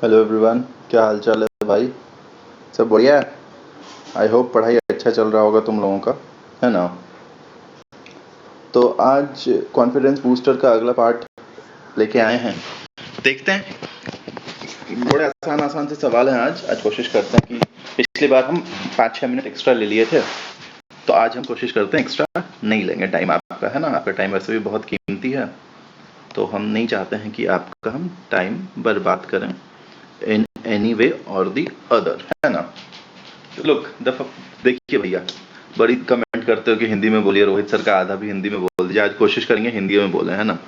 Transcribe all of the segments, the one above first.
Hello everyone, क्या हाल चाल है भाई? सब बढ़िया है। आई होप पढ़ाई अच्छा चल रहा होगा तुम लोगों का, है ना? तो आज कॉन्फिडेंस बूस्टर का अगला पार्ट लेके आए हैं। देखते हैं, बड़े आसान आसान से सवाल हैं। आज कोशिश करते हैं कि पिछली बार हम 5-6 मिनट एक्स्ट्रा ले लिए थे, तो आज हम कोशिश करते हैं एक्स्ट्रा नहीं लेंगे। टाइम आपका है ना, आपका टाइम वैसे भी बहुत कीमती है, तो हम नहीं चाहते हैं कि आपका हम टाइम बर्बाद करें इन एनी वे और दी अदर, है ना? लुक देखिए भैया, बड़ी कमेंट करते हो कि हिंदी में बोलिए। रोहित सर का आधा भी हिंदी में बोल दीजिए। आज कोशिश करेंगे हिंदी में बोले, है ना?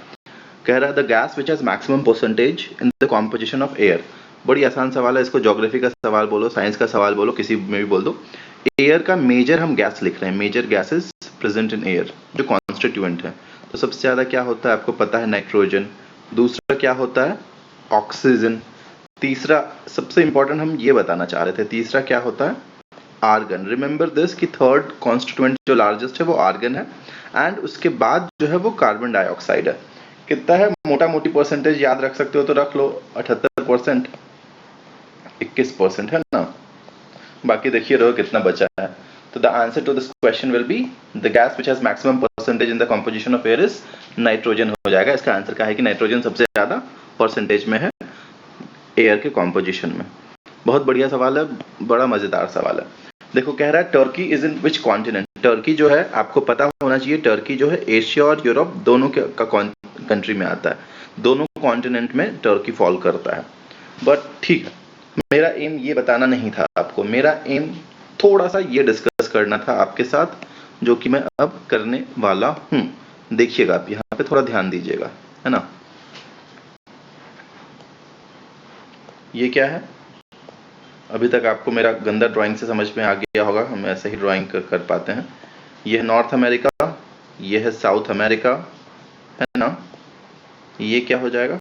कह रहा है the gas which has maximum percentage in the composition of air. बड़ी आसान सवाल है, इसको ज्योग्राफी का सवाल बोलो, साइंस का सवाल बोलो, किसी में भी बोल दो। एयर का मेजर हम गैस लिख रहे हैं, major gases present in air, जो कॉन्स्टिट्यूएंट है। तो सबसे ज्यादा क्या होता है आपको पता है? नाइट्रोजन। दूसरा क्या होता है? ऑक्सीजन। तीसरा सबसे इंपॉर्टेंट हम ये बताना चाह रहे थे, तीसरा क्या होता है? आर्गन। रिमेंबर दिस कि थर्ड कॉन्स्टिट्यूएंट जो लार्जेस्ट है वो आर्गन है, एंड उसके बाद जो है वो कार्बन डाइऑक्साइड है। कितना है? मोटा मोटी परसेंटेज याद रख सकते हो तो रख लो, 78%, 21% है ना। बाकी देखिए रहो कितना बचा है। तो the answer to this question will be the gas which has maximum percentage in the composition of air is nitrogen हो जाएगा। इसका आंसर क्या है कि नाइट्रोजन सबसे ज्यादा परसेंटेज में है एयर के कॉम्पोजिशन में। बहुत बढ़िया सवाल है, बड़ा मजेदार सवाल है। देखो कह रहा है Turkey is in which continent. Turkey जो है आपको पता होना चाहिए, टर्की जो है एशिया और यूरोप दोनों का कंट्री में आता है। दोनों कॉन्टिनेंट में टर्की फॉल करता है। बट ठीक है, मेरा एम ये बताना नहीं था आपको, मेरा एम थोड़ा सा ये डिस्कस करना था आपके साथ, जो कि मैं अब करने वाला हूं। देखिएगा आप यहाँ पे थोड़ा ध्यान दीजिएगा, है ना? ये क्या है? अभी तक आपको मेरा गंदा ड्राइंग से समझ में आ गया होगा, हम ऐसे ही ड्राइंग कर पाते हैं। ये है नॉर्थ अमेरिका, ये है साउथ अमेरिका, है ना? ये क्या हो जाएगा?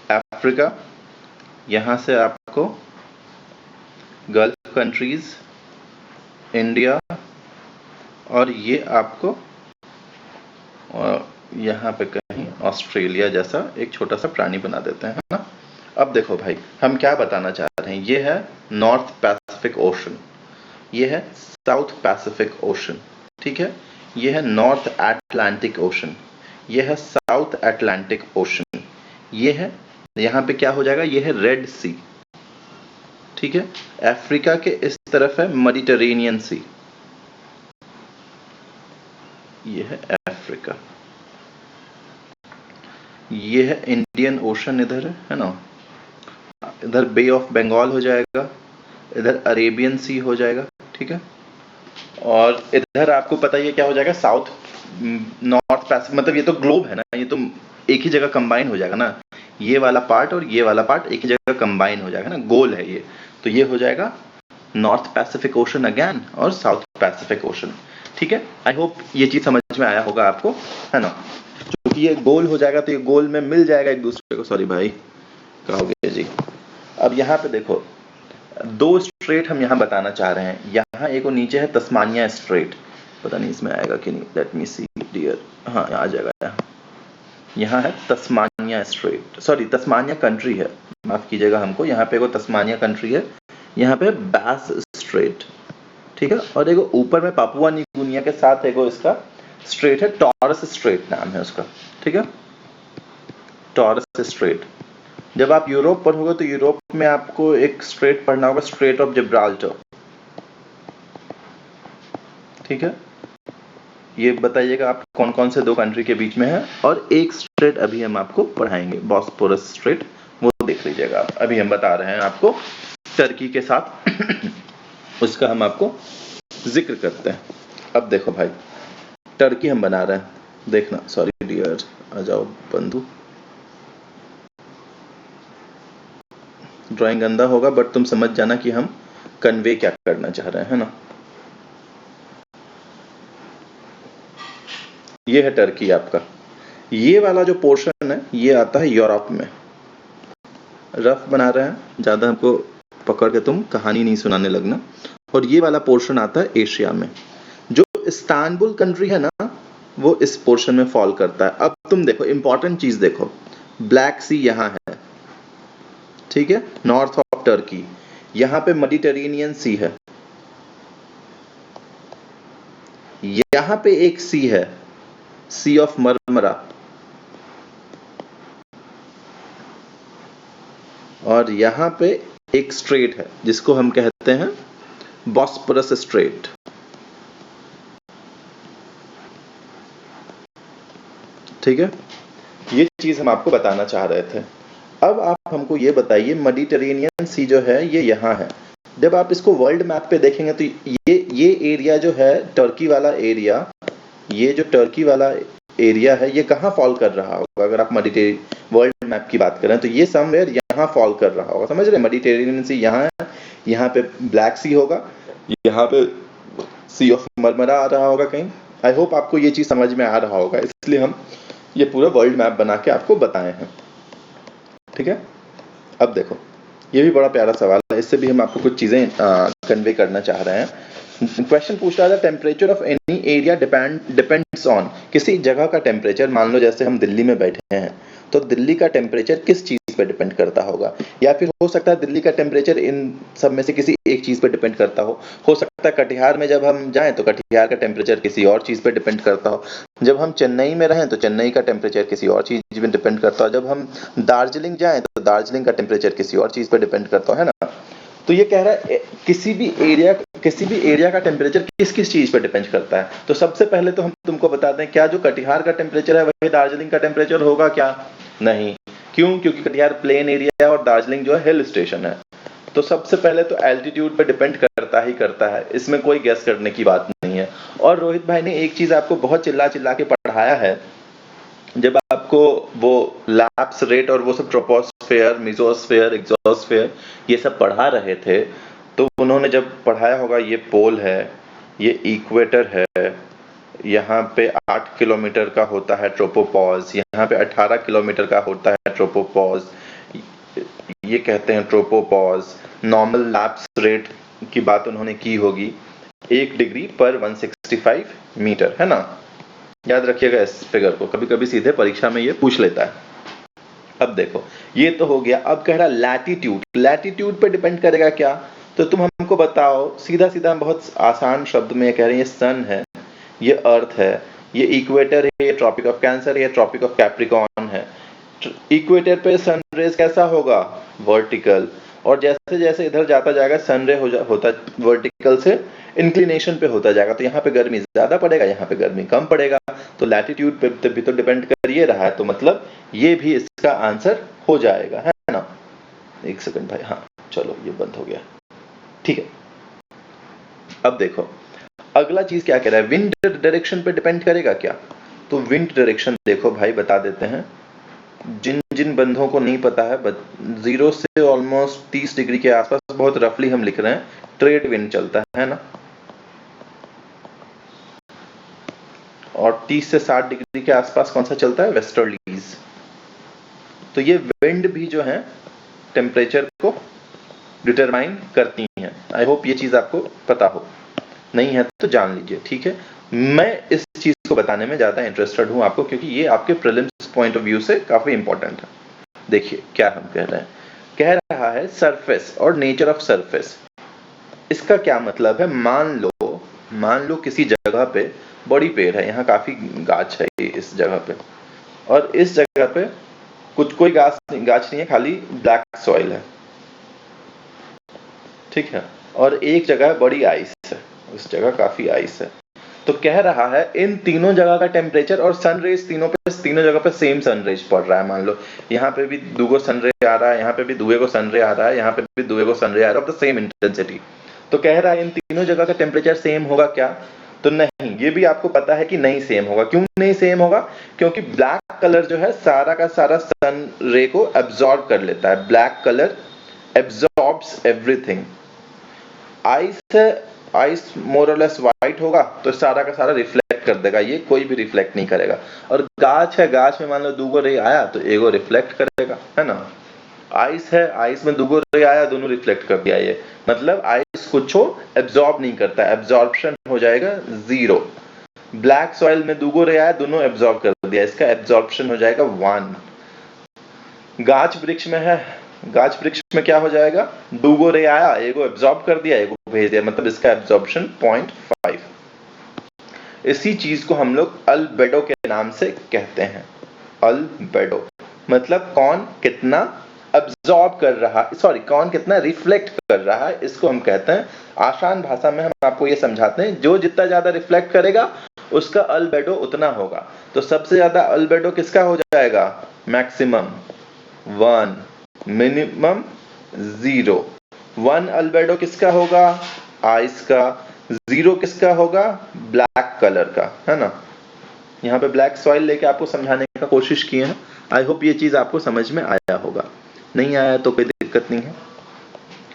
अफ्रीका। यहां से आपको गल्फ कंट्रीज, इंडिया, और ये आपको यहाँ पे कहीं ऑस्ट्रेलिया जैसा एक छोटा सा प्राणी बना देते हैं, है ना? अब देखो भाई, हम क्या बताना चाह रहे हैं। ये है नॉर्थ पैसिफिक ओशन, ये है साउथ पैसिफिक ओशन, ठीक है? ये है नॉर्थ अटलांटिक ओशन, ये है साउथ अटलांटिक ओशन, ये है, यहाँ पे क्या हो जाएगा? ये है रेड सी, ठीक है? अफ्रीका के इस तरफ है मेडिटेरेनियन सी, ये है अफ्रीका। ये है इंडियन ओशन, इधर है ना? इधर बे ऑफ बंगाल हो जाएगा, इधर अरेबियन सी हो जाएगा, ठीक है? और इधर आपको पता ही है क्या हो जाएगा? South north Pacific. मतलब ये तो ग्लोब है ना, ये तो एक ही जगह कंबाइन हो जाएगा ना। ये वाला पार्ट और ये वाला पार्ट एक ही जगह कंबाइन हो जाएगा ना, गोल है ये। तो ये हो जाएगा नॉर्थ पैसिफिक ओशन अगेन और साउथ पैसिफिक ओशन, ठीक है? आई होप ये चीज समझ में आया होगा आपको, है ना? क्योंकि ये गोल हो जाएगा तो ये गोल में मिल जाएगा एक दूसरे को। सॉरी भाई, कहोगे जी। अब यहाँ पे देखो, दो स्ट्रेट हम यहाँ बताना चाह रहे हैं। यहाँ एक और नीचे है तस्मानिया स्ट्रेट, पता नहीं इसमें आएगा कि नहीं, लेट मी सी डियर। हाँ आ जाएगा। यहाँ है Tasmania straight, sorry Tasmania country है, माफ कीजिएगा हमको। यहाँ पे एक तस्मानिया कंट्री है, यहाँ पे बैस स्ट्रेट, ठीक है? और एक ऊपर में पापुआ न्यू गिनिया के साथ एक इसका स्ट्रेट है, टॉरस स्ट्रेट नाम है उसका, ठीक है? Taurus straight. जब आप यूरोप पढ़ोगे तो यूरोप में आपको एक स्ट्रेट पढ़ना होगा, स्ट्रेट ऑफ जिब्राल्टर, ठीक है? ये बताइएगा आप कौन कौन से दो कंट्री के बीच में है। और एक स्ट्रेट अभी हम आपको पढ़ाएंगे, बॉस्पोरस स्ट्रेट, वो देख लीजिएगा। अभी हम बता रहे हैं आपको टर्की के साथ उसका हम आपको जिक्र करते हैं। अब देखो भाई, टर्की हम बना रहे हैं, देखना। सॉरी डियर, आ जाओ बंधु। ड्राइंग गंदा होगा बट तुम समझ जाना कि हम कन्वे क्या करना चाह रहे हैं, है ना? ये है टर्की आपका। ये वाला जो पोर्शन है ये आता है यूरोप में। रफ बना रहे हैं, ज्यादा हमको पकड़ के तुम कहानी नहीं सुनाने लगना। और ये वाला पोर्शन आता है एशिया में। जो इस्तांबुल कंट्री है ना, वो इस पोर्शन में फॉल करता है। अब तुम देखो, इंपॉर्टेंट चीज देखो, ब्लैक सी यहाँ है, ठीक है, नॉर्थ ऑफ टर्की। यहाँ पे मेडिटेरेनियन सी है, यहाँ पे एक सी है, सी ऑफ मरमरा, और यहाँ पे एक स्ट्रेट है जिसको हम कहते हैं बॉस्फोरस स्ट्रेट। ठीक है, ये चीज हम आपको बताना चाह रहे थे। अब आप हमको ये बताइए, मेडिटेरेनियन सी जो है ये यहाँ है। जब आप इसको वर्ल्ड मैप पे देखेंगे तो ये एरिया जो है, टर्की वाला एरिया, ये जो टर्की वाला एरिया है, ये कहाँ फॉल कर रहा होगा? अगर आप वर्ल्ड मैप की बात करें तो ये समवेयर यहाँ फॉल कर रहा होगा, समझ रहे? मेडिटेरेनियन सी यहाँ है, यहाँ पे ब्लैक सी होगा, यहाँ पे सी ऑफ मरमरा आ रहा होगा कहीं। आई होप आपको ये चीज समझ में आ रहा होगा, इसलिए हम ये पूरा वर्ल्ड मैप बना के आपको बताए हैं। ठीक है, अब देखो, ये भी बड़ा प्यारा सवाल है, इससे भी हम आपको कुछ चीजें कन्वे करना चाह रहे हैं। क्वेश्चन पूछ रहा था, temperature of any area depends on, किसी जगह का टेम्परेचर, मान लो जैसे हम दिल्ली में बैठे हैं तो दिल्ली का टेम्परेचर किस चीज पे डिपेंड करता होगा? या फिर हो सकता है दिल्ली का टेम्परेचर इन सब में से किसी एक चीज पे डिपेंड करता हो सकता है कटिहार में जब हम जाएं तो कटिहार का टेम्परेचर किसी और चीज पे डिपेंड करता हो, जब हम चेन्नई में रहें तो चेन्नई का टेम्परेचर किसी और चीज पे डिपेंड करता हो, जब हम दार्जिलिंग जाएं तो दार्जिलिंग का टेम्परेचर किसी और चीज पे डिपेंड करता है ना। तो ये कह रहा है किसी भी एरिया का टेम्परेचर किस किस चीज पे डिपेंड करता है। तो सबसे पहले तो हम तुमको बताते हैं, क्या जो कटिहार का टेम्परेचर है वही दार्जिलिंग का टेम्परेचर होगा क्या? नहीं। क्यों? क्योंकि कटिहार प्लेन एरिया है और दार्जिलिंग जो है हिल स्टेशन है। तो सबसे पहले तो एल्टीट्यूड पे डिपेंड करता है, इसमें कोई गेस करने की बात नहीं है। और रोहित भाई ने एक चीज आपको बहुत चिल्ला चिल्ला के पढ़ाया है, जब आपको वो लैप्स रेट और वो सब ट्रोपोस्फेयर, मेसोस्फेयर, एक्सोस्फेयर ये सब पढ़ा रहे थे, तो उन्होंने जब पढ़ाया होगा, ये पोल है, ये इक्वेटर है, यहाँ पे 8 किलोमीटर का होता है ट्रोपोपॉज, यहाँ पे 18 किलोमीटर का होता है ट्रोपोपॉज, ये कहते हैं ट्रोपोपॉज। नॉर्मल लैप्स रेट की बात उन्होंने की होगी, 1 डिग्री पर 165 मीटर, है ना? याद रखिएगा इस फिगर को, कभी कभी सीधे परीक्षा में ये पूछ लेता है। अब देखो, ये तो हो गया। अब कह रहा लैटिट्यूड पे डिपेंड करेगा क्या? तो तुम हमको बताओ, सीधा सीधा हम बहुत आसान शब्द में कह रहे हैं, ये सन है, ये अर्थ है, ये इक्वेटर है, ये ट्रॉपिक ऑफ कैंसर है, ये ट्रॉपिक ऑफ कैप्रिकॉर्न है। इक्वेटर पे सन रेज कैसा होगा? वर्टिकल। और जैसे जैसे इधर जाता जाएगा सन रे होता वर्टिकल से इंक्लिनेशन पे होता जाएगा, तो यहाँ पे गर्मी ज्यादा पड़ेगा, यहाँ पे गर्मी कम पड़ेगा। तो लैटिट्यूड पे भी तो डिपेंड कर ये रहा है, तो मतलब ये भी इसका आंसर हो जाएगा, है ना? एक सेकंड भाई, हाँ चलो ये बंद हो गया, ठीक है। अब देखो अगला चीज क्या कह रहा है, विंड डायरेक्शन पे डिपेंड करेगा क्या? तो विंड डायरेक्शन देखो भाई, बता देते हैं, जिन जिन बंधों को नहीं पता है, 0 से ऑलमोस्ट 30 डिग्री के आसपास, बहुत रफली हम लिख रहे हैं, ट्रेड विंड चलता है ना, और 30 से 60 डिग्री के आसपास कौन सा चलता है? वेस्टर्लीज। तो ये विंड भी जो है टेम्परेचर को डिटरमाइन करती हैं। आई होप ये चीज आपको पता हो, नहीं है तो जान लीजिए, ठीक है। मैं इस चीज को बताने में ज्यादा इंटरेस्टेड हूं आपको, क्योंकि ये आपके प्रीलिम्स पॉइंट ऑफ व्यू से काफी इंपॉर्टेंट है। देखिए क्या हम कह रहे हैं, कह रहा है सरफेस और नेचर ऑफ सरफेस। इसका क्या मतलब है? मान लो किसी जगह पे बड़ी पेड़ है, यहाँ काफी गाछ है इस जगह पे, और इस जगह पे कोई गाछ नहीं है, खाली ब्लैक सॉइल है, ठीक है। और एक जगह बड़ी आइस है, उस जगह काफी आइस है। तो कह रहा है इन तीनों जगह का टेम्परेचर और सन रेज तीनों जगह पे सेम सन रेज पड़ रहा है। मान लो यहाँ पे भी दुगो सन रे आ रहा है, यहाँ पे भी दुए को सन रे आ रहा है, यहाँ पे भी दुए को सन रे आ रहा है, ऑफ द सेम इंटेंसिटी। तो कह रहा है इन तीनों जगह का टेम्परेचर सेम होगा क्या? तो नहीं, ये भी आपको पता है कि नहीं सेम होगा। क्यों नहीं सेम होगा? क्योंकि ब्लैक कलर जो है सारा का सारा सन रे को एब्जॉर्ब कर लेता है। Black colour absorbs everything. Ice more और लेस वाइट होगा तो सारा का सारा रिफ्लेक्ट कर देगा, ये कोई भी रिफ्लेक्ट नहीं करेगा। और गाछ है, गाछ में मान लो दुगो रे आया तो एगो रिफ्लेक्ट करेगा, है ना। आइस है, आइस में दुगो रे आया, दोनों रिफ्लेक्ट कर दिया। ये मतलब आइस कुछ एब्जॉर्ब नहीं करता, एब्जॉर्प्शन हो जाएगा 0। ब्लैक सॉइल में दुगो रे आया, दोनों एब्जॉर्ब कर दिया, इसका एब्जॉर्प्शन हो जाएगा 1। गाछ वृक्ष में है, गाछ वृक्ष में क्या हो जाएगा, दूगो रे आया, एगो एब्जॉर्ब कर दिया, एगो भेज दिया, मतलब इसका एब्जॉर्प्शन 0.5। इसी चीज को हम लोग अल्बेडो के नाम से कहते हैं। अल्बेडो मतलब कौन कितना अब्सॉर्ब कर रहा, सॉरी कौन कितना रिफ्लेक्ट कर रहा है, इसको हम कहते हैं। आसान भाषा में हम आपको ये समझाते हैं, जो जितना ज्यादा रिफ्लेक्ट करेगा उसका अल्बेडो उतना होगा। तो सबसे ज्यादा अल्बेडो किसका हो जाएगा, मैक्सिमम 1, मिनिमम 0। 1 अल्बेडो किसका होगा, आइस का। 0 किसका होगा, ब्लैक कलर का, है ना। यहाँ पे ब्लैक सॉइल लेके आपको समझाने का कोशिश किए हैं। आई होप ये चीज आपको समझ में आया होगा, नहीं आया तो कोई दिक्कत नहीं है।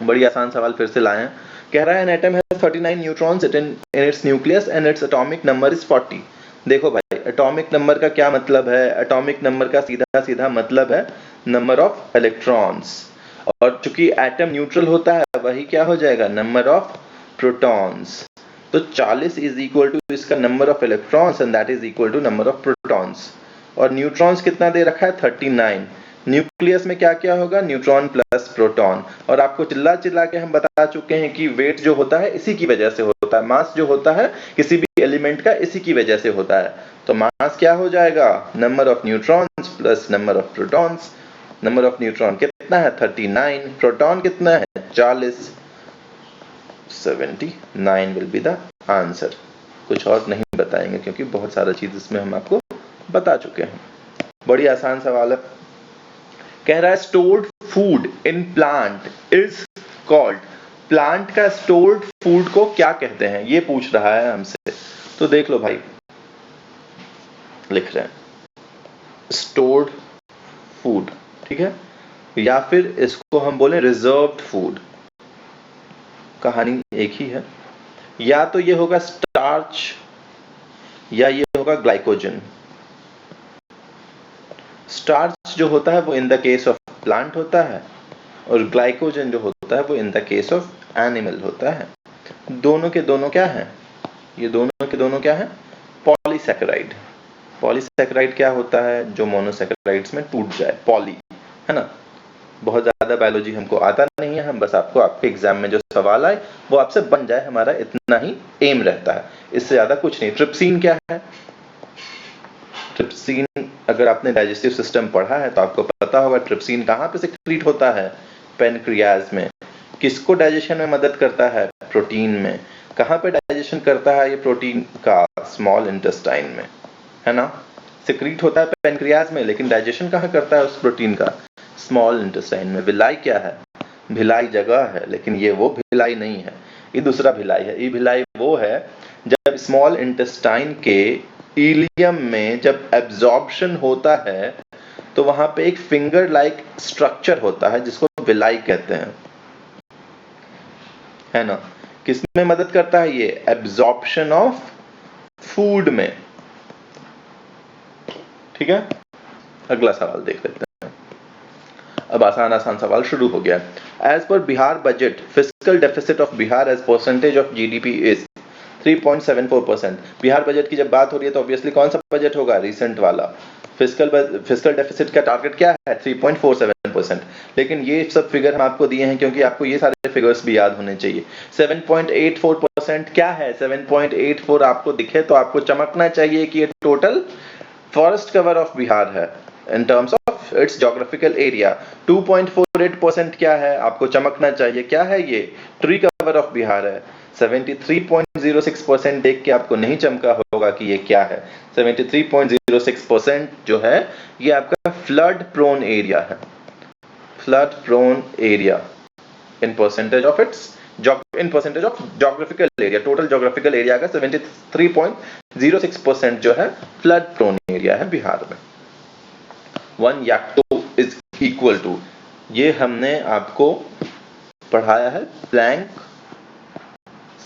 बड़ी आसान सवाल फिर से लाए हैं। कह रहा है an atom has 39 neutrons in its nucleus and its atomic number is 40। देखो भाई, एटॉमिक नंबर का क्या मतलब है, एटॉमिक नंबर का सीधा सीधा मतलब है नंबर ऑफ इलेक्ट्रॉन्स, और चूंकि एटम न्यूट्रल होता है वही क्या हो जाएगा, नंबर ऑफ प्रोटॉन्स। तो 40 इज इक्वल टू इसका number of electrons and that is equal to number of protons. और न्यूट्रॉन्स कितना दे रखा है, 39। न्यूक्लियस में क्या क्या होगा, न्यूट्रॉन प्लस प्रोटॉन। और आपको चिल्ला चिल्ला के हम बता चुके हैं कि वेट जो होता है इसी की वजह से होता है, मास जो होता है किसी भी एलिमेंट का इसी की वजह से होता है। तो मास क्या हो जाएगा, number of neutrons plus number of protons. Number of neutron कितना है 39, प्रोटॉन कितना है 40, 79 विल बी द आंसर। कुछ और नहीं बताएंगे क्योंकि बहुत सारा चीज इसमें हम आपको बता चुके हैं। बड़ी आसान सवाल है। कह रहा है stored food in plant is called, plant का स्टोर्ड फूड को क्या कहते हैं, ये पूछ रहा है हमसे। तो देख लो भाई, लिख रहे हैं स्टोर्ड फूड, ठीक है, या फिर इसको हम बोले रिजर्व्ड फूड, कहानी एक ही है। या तो ये होगा स्टार्च या ये होगा ग्लाइकोजन। स्टार्च जो होता है वो in the case of plant होता है, और ग्लाइकोजन जो होता है वो in the case of animal होता है। दोनों के दोनों क्या है, ये दोनों के दोनों क्या है, पॉलीसैकेराइड। पॉलीसैकेराइड क्या होता है, जो मोनोसैकेराइड्स में टूट जाए, पॉली, है ना। बहुत ज्यादा बायोलॉजी हमको आता नहीं है, हम बस आपको आपके एग्जाम में जो सवाल आए वो आपसे बन जाए, हमारा इतना ही एम रहता है, इससे ज्यादा कुछ नहीं। ट्रिप्सिन क्या है, ट्रिप्सिन अगर आपने डाइजेस्टिव सिस्टम पढ़ा है तो आपको पता होगा ट्रिप्सिन कहाँ पे सिक्रीट होता है, पेनक्रियाज में। किसको डाइजेशन में मदद करता है, प्रोटीन में। कहाँ पे डाइजेशन करता है ये प्रोटीन का, स्मॉल इंटेस्टाइन में, है ना। सिक्रीट होता है पेनक्रियाज में, लेकिन डाइजेशन कहाँ करता है उस प्रोटीन का, स्मॉल इंटेस्टाइन में। भिलाई क्या है, भिलाई जगह है, लेकिन ये वो भिलाई नहीं है, ये दूसरा भिलाई है। ये भिलाई वो है जब स्मॉल इंटेस्टाइन के इलियम में जब एब्जॉर्प्शन होता है तो वहां पे एक फिंगर लाइक स्ट्रक्चर होता है जिसको विलाई कहते हैं, है ना। किसमें मदद करता है ये, एब्जॉर्प्शन ऑफ फूड में, ठीक है। अगला सवाल देख लेते हैं। अब आसान आसान सवाल शुरू हो गया। एज पर Bihar budget, fiscal deficit of Bihar as percentage of GDP is 3.74%। Bihar budget की जब बात हो रही है तो ऑब्वियसली कौन सा बजट होगा, रिसेंट वाला। फिस्कल डेफिसिट का टारगेट क्या है, 3.47%। लेकिन ये सब फिगर हम आपको दिए हैं क्योंकि आपको ये सारे फिगर्स भी याद होने चाहिए। 7.84% क्या है, 7.84 आपको दिखे तो आपको चमकना चाहिए कि ये total forest cover of Bihar है in terms of its geographical area. 2.48% क्या है, आपको चमकना चाहिए, क्या है ये, ट्री कवर ऑफ बिहार है। 73.06% देख के आपको नहीं चमका होगा कि ये क्या है। 73.06% जो है ये आपका फ्लड प्रोन एरिया है, flood prone area in percentage of its, in percentage of geographical area, total geographical area का 73.06% जो है फ्लड प्रोन एरिया है बिहार में। 1 याक्टो इज इक्वल टू, ये हमने आपको पढ़ाया है, प्लैंक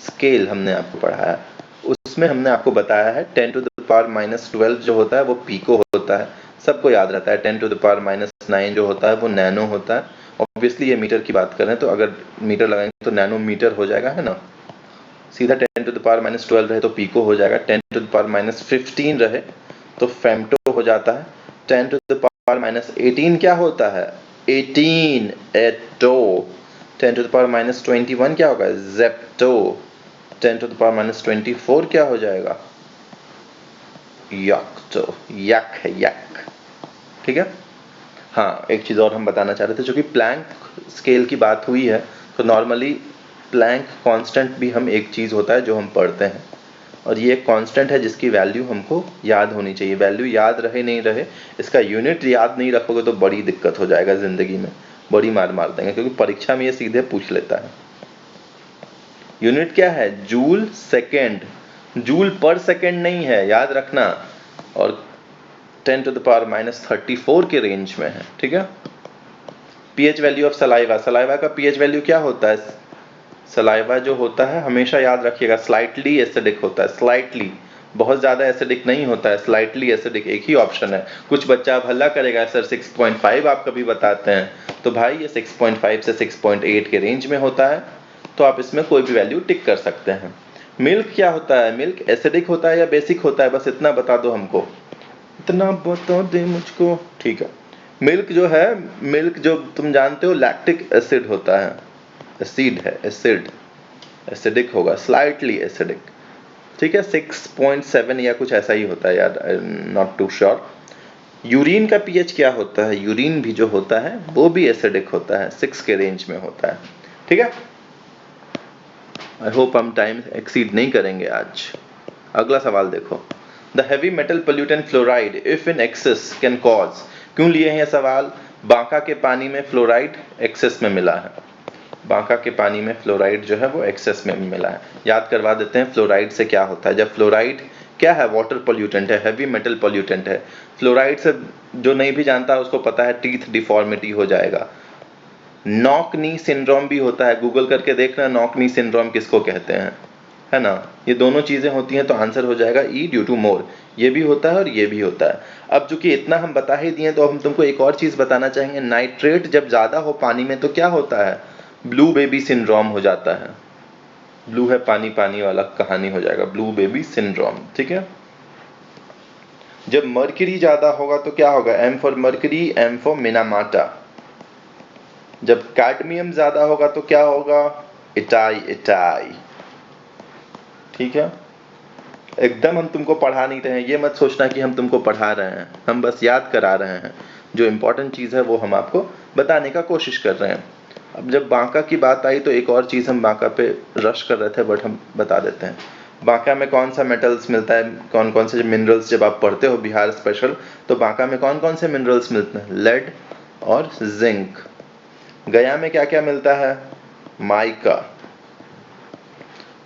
स्केल हमने आपको पढ़ाया है, उसमें हमने आपको बताया है 10 टू द पावर -12 जो होता है वो पीको होता है, सबको याद रहता है। 10 टू द पावर -9 जो होता है वो नैनो होता है। ऑब्वियसली ये मीटर की बात करें तो अगर मीटर लगाएंगे तो नैनोमीटर हो जाएगा, है ना। सीधा 10 टू द पावर -12 रहे तो पीको हो जाएगा, 10 टू द पावर -15 रहे तो फेम्टो हो जाता है, 10 टू द पावर माइनस 18 क्या होता है? 18 atto. 10 to the power minus 21 क्या होगा? Zepto. 10 to the power minus 24 क्या हो जाएगा? यक्टो। यक है, यक। ठीक है। हाँ, एक चीज़ और हम बताना चाह रहे थे, जो कि प्लैंक स्केल की बात हुई है, तो नॉर्मली प्लैंक कांस्टेंट भी हम एक चीज़ होता है जो हम पढ़ते हैं, और ये एक कांस्टेंट है जिसकी वैल्यू हमको याद होनी चाहिए। वैल्यू याद रहे नहीं रहे, इसका यूनिट याद नहीं रखोगे तो बड़ी दिक्कत हो जाएगा ज़िंदगी में, बड़ी मार देंगे, क्योंकि परीक्षा में ये सीधे पूछ लेता है। यूनिट क्या है? Joule second. जूल पर सेकेंड नहीं है, याद रखना। और 10 टू द पावर माइनस 34 के रेंज में है। ठीक है। PH value of saliva. Saliva का पीएच वैल्यू क्या होता है? सलाइवा जो होता है, हमेशा याद रखिएगा, स्लाइटली एसिडिक होता है। स्लाइटली, बहुत ज़्यादा एसिडिक नहीं होता है, स्लाइटली एसिडिक, एक ही ऑप्शन है। कुछ बच्चा अब हल्ला करेगा, सर 6.5 आप कभी बताते हैं, तो भाई ये 6.5 से 6.8 के रेंज में होता है, तो आप इसमें कोई भी वैल्यू टिक कर सकते हैं। मिल्क क्या होता है? मिल्क एसिडिक होता है या बेसिक होता है? बस इतना बता दो हमको, इतना बता दे मुझको। ठीक है। मिल्क जो है, मिल्क जो तुम जानते हो लैक्टिक एसिड होता है, एसिड है, एसिड, एसिडिक होगा, स्लाइटली एसिडिक। ठीक है। 6.7 या कुछ ऐसा ही होता है यार, नॉट टू श्योर। यूरिन का पीएच क्या होता है? यूरिन भी जो होता है वो भी एसिडिक होता है, 6 के रेंज में होता है। ठीक है। आई होप हम टाइम एक्सीड नहीं करेंगे आज। अगला सवाल देखो। The heavy metal pollutant fluoride if in excess can cause. क्यों लिए हैं ये सवाल? बांका के पानी में फ्लोराइड एक्सेस में मिला है। बांका के पानी में फ्लोराइड जो है वो एक्सेस में मिला है। याद करवा देते हैं फ्लोराइड से क्या होता है। जब फ्लोराइड क्या है? वाटर पोल्यूटेंट है, हैवी मेटल पोल्यूटेंट है। फ्लोराइड से जो नहीं भी जानता उसको पता है, टीथ डिफॉर्मिटी हो जाएगा। नॉक नी सिंड्रोम भी होता है, गूगल करके देखना नॉक नी सिंड्रोम किसको कहते हैं, है ना। ये दोनों चीजें होती हैं, तो आंसर हो जाएगा ई ड्यू टू मोर। ये भी होता है और ये भी होता है। अब चूंकि इतना हम बता ही दिए, तो हम तुमको एक और चीज बताना चाहेंगे। नाइट्रेट जब ज्यादा हो पानी में तो क्या होता है? ब्लू बेबी सिंड्रोम हो जाता है। ब्लू है पानी, पानी वाला कहानी हो जाएगा, ब्लू बेबी सिंड्रोम। ठीक है। जब मर्क्यूरी ज्यादा होगा तो क्या होगा? M for mercury, M for Minamata. जब कैडमियम ज्यादा होगा तो क्या होगा? Itai, itai. ठीक है। एकदम हम तुमको पढ़ा नहीं रहे हैं, ये मत सोचना कि हम तुमको पढ़ा रहे हैं, हम बस याद करा रहे हैं। जो इम्पोर्टेंट चीज़ है वो हम आपको बताने का कोशिश कर रहे हैं। अब जब बांका की बात आई तो एक और चीज़ हम बांका पे रश कर रहे थे, बट हम बता देते हैं। बांका में कौन सा मेटल्स मिलता है, कौन कौन से मिनरल्स, जब आप पढ़ते हो बिहार स्पेशल, तो बांका में कौन कौन से मिनरल्स मिलते हैं? लेड और जिंक। गया में क्या क्या मिलता है? माइका।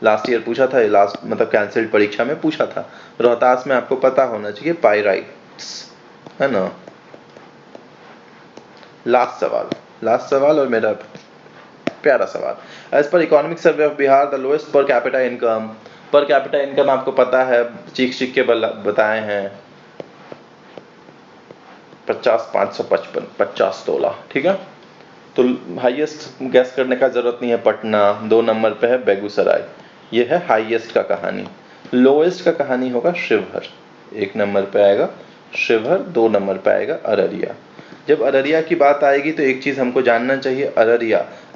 लास्ट ईयर पूछा था, लास्ट मतलब कैंसिल्ड परीक्षा में पूछा था। रोहतास में आपको पता होना चाहिए, पाइराइट्स, है ना। लास्ट सवाल और मेरा प्यारा सवाल। एज पर economic survey of Bihar the lowest per capita income. Per capita income आपको पता है, चीख के बताए हैं, 50,555, 50 तोला। ठीक है। तो हाईएस्ट गैस करने का जरूरत नहीं है, पटना। 2 नंबर पे है बेगूसराय। ये है हाईएस्ट का कहानी। लोएस्ट का कहानी होगा शिवहर, 1 नंबर पे आएगा शिवहर, 2 नंबर पे आएगा अररिया। जब अररिया की बात आएगी तो एक चीज हमको जानना चाहिए,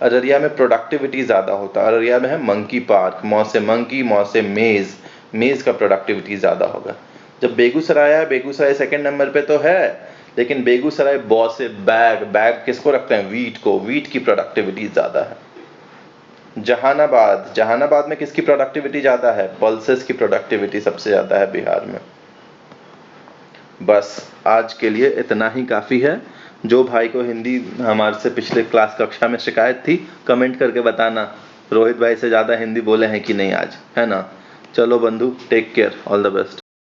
अररिया में प्रोडक्टिविटी ज्यादा होता है। अररिया में है मंकी पार्क, मौ से मंकी, मौ से मेज का प्रोडक्टिविटी ज्यादा होगा। जब बेगूसराय है, बेगूसराय 2nd नंबर पे तो है, लेकिन बेगूसराय बॉ से बैग किसको रखते हैं? वीट को। वीट की प्रोडक्टिविटी ज्यादा है। जहानाबाद में किसकी प्रोडक्टिविटी ज्यादा है? पल्सेस की प्रोडक्टिविटी सबसे ज्यादा है बिहार में। बस आज के लिए इतना ही काफी है। जो भाई को हिंदी हमारे से पिछले क्लास कक्षा में शिकायत थी, कमेंट करके बताना रोहित भाई से ज्यादा हिंदी बोले हैं कि नहीं आज, है ना। चलो बंधु, take care, all the best.